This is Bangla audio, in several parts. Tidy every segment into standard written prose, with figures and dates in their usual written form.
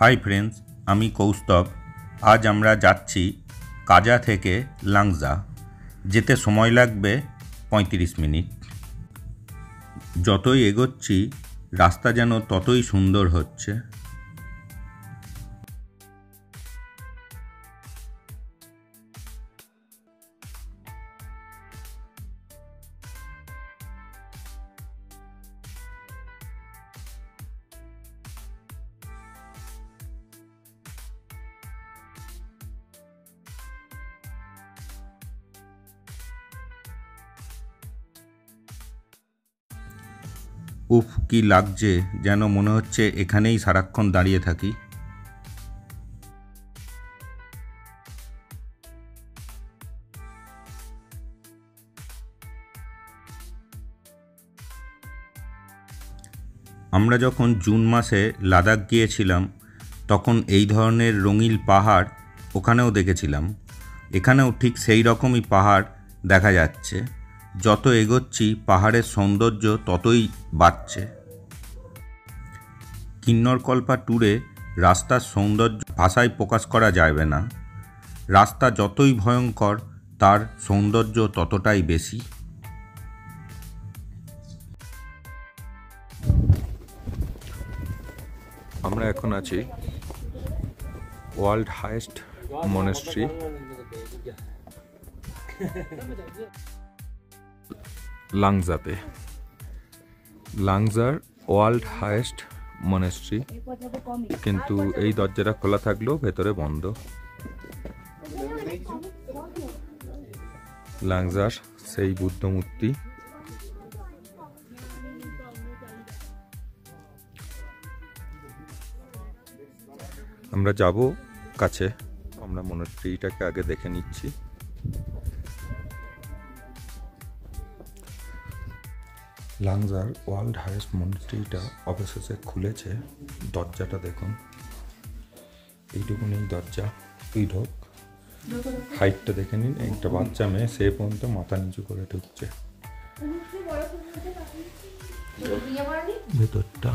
হাই ফ্রেন্ডস, আমি কৌস্তব। আজ আমরা যাচ্ছি কাজা থেকে লাংজা। যেতে সময় লাগবে 35 মিনিট। যতই এগোচ্ছি রাস্তা যেন ততই সুন্দর হচ্ছে। উফ, কি লাগছে, যেন মনে হচ্ছে এখানেই সারাক্ষণ দাঁড়িয়ে থাকি। আমরা যখন জুন মাসে লাদাখ গিয়েছিলাম তখন এই ধরনের রঙিন পাহাড় ওখানেও দেখেছিলাম। এখানেও ঠিক সেই রকমই পাহাড় দেখা যাচ্ছে। যত এগোচ্ছি পাহাড়ের সৌন্দর্য ততই বাড়ছে। কিন্নরকল্পা ট্যুরে রাস্তার সৌন্দর্য ভাষায় প্রকাশ করা যাবে না। রাস্তা যতই ভয়ঙ্কর তার সৌন্দর্য ততটাই বেশি। আমরা এখন আছি ওয়ার্ল্ড হাইয়েস্ট মনেস্ট্রি লাংজাতে। লাংজার ওয়ার্ল্ড হাইয়েস্ট মনেস্ট্রি, কিন্তু এই দরজাটা খোলা থাকলেও ভেতরে বন্ধ। লাংজার সেই বুদ্ধ মূর্তি। আমরা যাব কাছে, আমরা মনেস্ট্রিটাকে আগে দেখে নিচ্ছি। লাংজার ওয়ার্ল্ড হাইয়েস্ট মনেস্ট্রিটা অবশেষে খুলেছে। দরজাটা দেখুন, এইটুকুনি দরজা। তুই ঢোক, হাইটটা দেখে নিন। একটা বাচ্চা মেয়ে সে পর্যন্ত মাথা নিচু করে ঢুকছে ভেতরটা।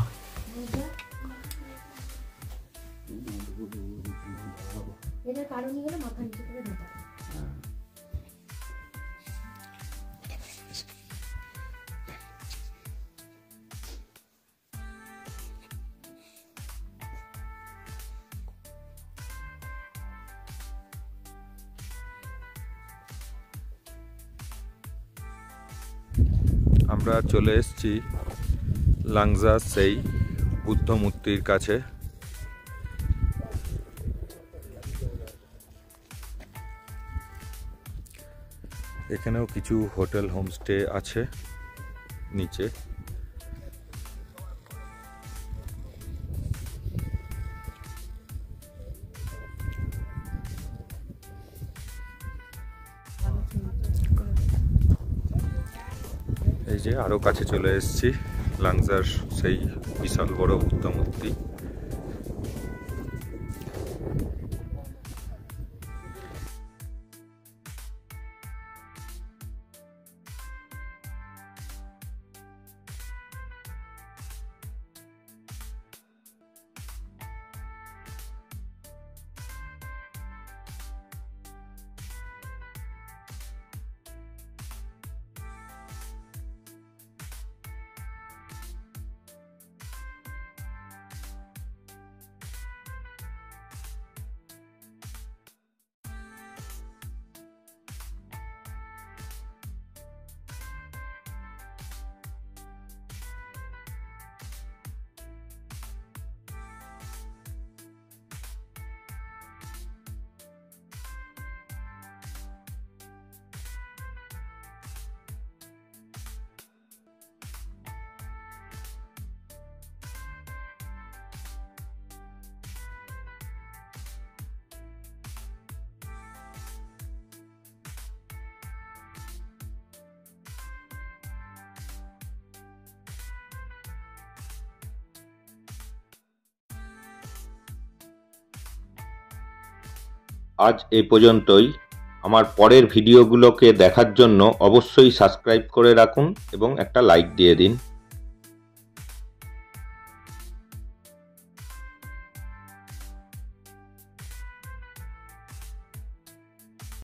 আমরা চলে এসেছি লাংজা সেই বুদ্ধ মূর্তির কাছে। এখানেও কিছু হোটেল হোমস্টে আছে নিচে। এই যে আরো কাছে চলে এসেছি লাংজার সেই বিশাল বড় বুদ্ধ মূর্তি। আজ এই পর্যন্তই। আমার পরের ভিডিওগুলোকে দেখার জন্য অবশ্যই সাবস্ক্রাইব করে রাখুন এবং একটা লাইক দিয়ে দিন।